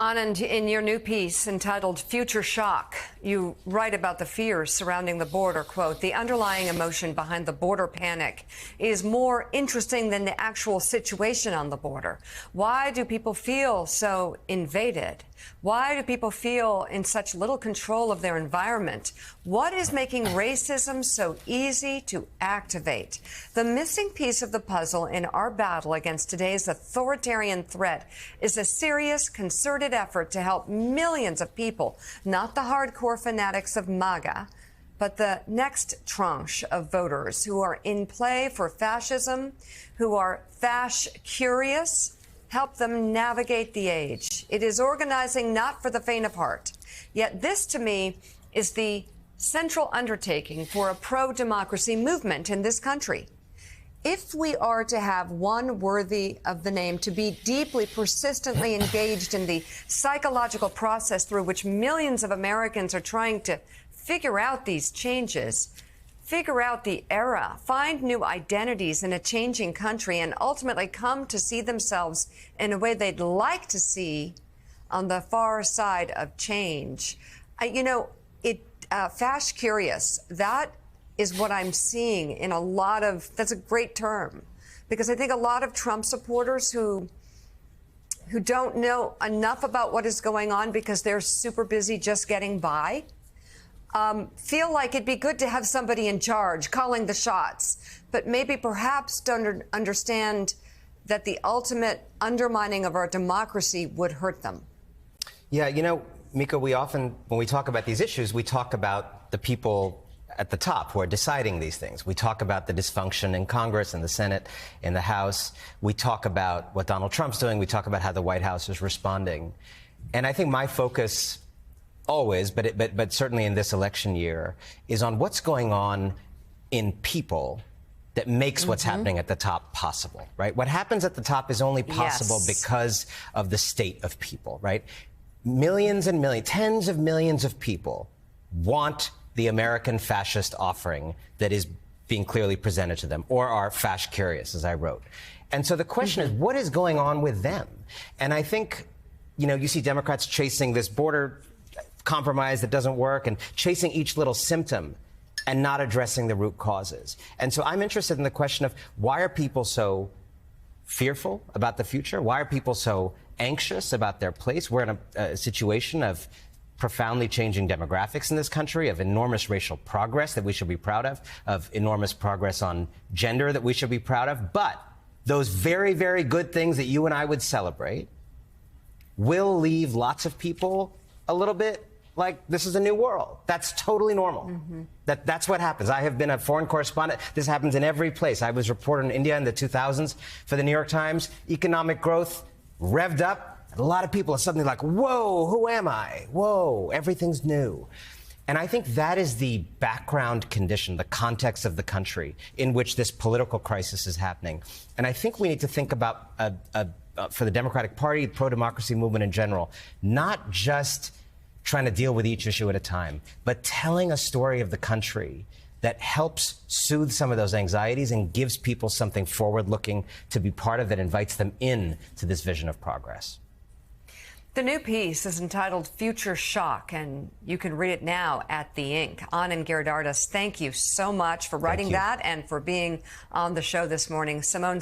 Anand, in your new piece entitled Future Shock, you write about the fears surrounding the border. Quote, the underlying emotion behind the border panic is more interesting than the actual situation on the border. Why do people feel so invaded? Why do people feel in such little control of their environment? What is making racism so easy to activate? The missing piece of the puzzle in our battle against today's authoritarian threat is a serious, concerted effort to help millions of people, not the hardcore fanatics of MAGA, but the next tranche of voters who are in play for fascism, who are fash-curious. Help them navigate the age. It is organizing not for the faint of heart. Yet this, to me, is the central undertaking for a pro-democracy movement in this country. If we are to have one worthy of the name, to be deeply, persistently engaged in the psychological process through which millions of Americans are trying to figure out these changes, figure out the era, find new identities in a changing country, and ultimately come to see themselves in a way they'd like to see on the far side of change. Fash curious, that is what I'm seeing in a lot of, that's a great term, because I think a lot of Trump supporters who don't know enough about what is going on because they're super busy just getting by, feel like it'd be good to have somebody in charge calling the shots, but maybe perhaps don't understand that the ultimate undermining of our democracy would hurt them. Yeah, Mika, we often, when we talk about these issues, we talk about the people at the top who are deciding these things. We talk about the dysfunction in Congress, in the Senate, in the House. We talk about what Donald Trump's doing. We talk about how the White House is responding. And I think my focus always, but certainly in this election year, is on what's going on in people that makes what's happening at the top possible, right? What happens at the top is only possible because of the state of people, right? Millions and millions, tens of millions of people want the American fascist offering that is being clearly presented to them, or are fash curious, as I wrote. And so the question is, what is going on with them? And I think, you see Democrats chasing this border compromise that doesn't work and chasing each little symptom and not addressing the root causes. And so I'm interested in the question of, why are people so fearful about the future? Why are people so anxious about their place? We're in a situation of profoundly changing demographics in this country, of enormous racial progress that we should be proud of enormous progress on gender that we should be proud of. But those very, very good things that you and I would celebrate will leave lots of people a little bit like this is a new world. That's totally normal. That's what happens. I have been a foreign correspondent. This happens in every place. I was reporting in India in the 2000s for the New York Times. Economic growth revved up. A lot of people are suddenly like, whoa, who am I? Whoa, everything's new. And I think that is the background condition, the context of the country in which this political crisis is happening. And I think we need to think about, for the Democratic Party, pro-democracy movement in general, not just trying to deal with each issue at a time, but telling a story of the country that helps soothe some of those anxieties and gives people something forward-looking to be part of, that invites them in to this vision of progress. The new piece is entitled Future Shock, and you can read it now at The Ink. Anand Giridharadas, thank you so much for writing that and for being on the show this morning. Simone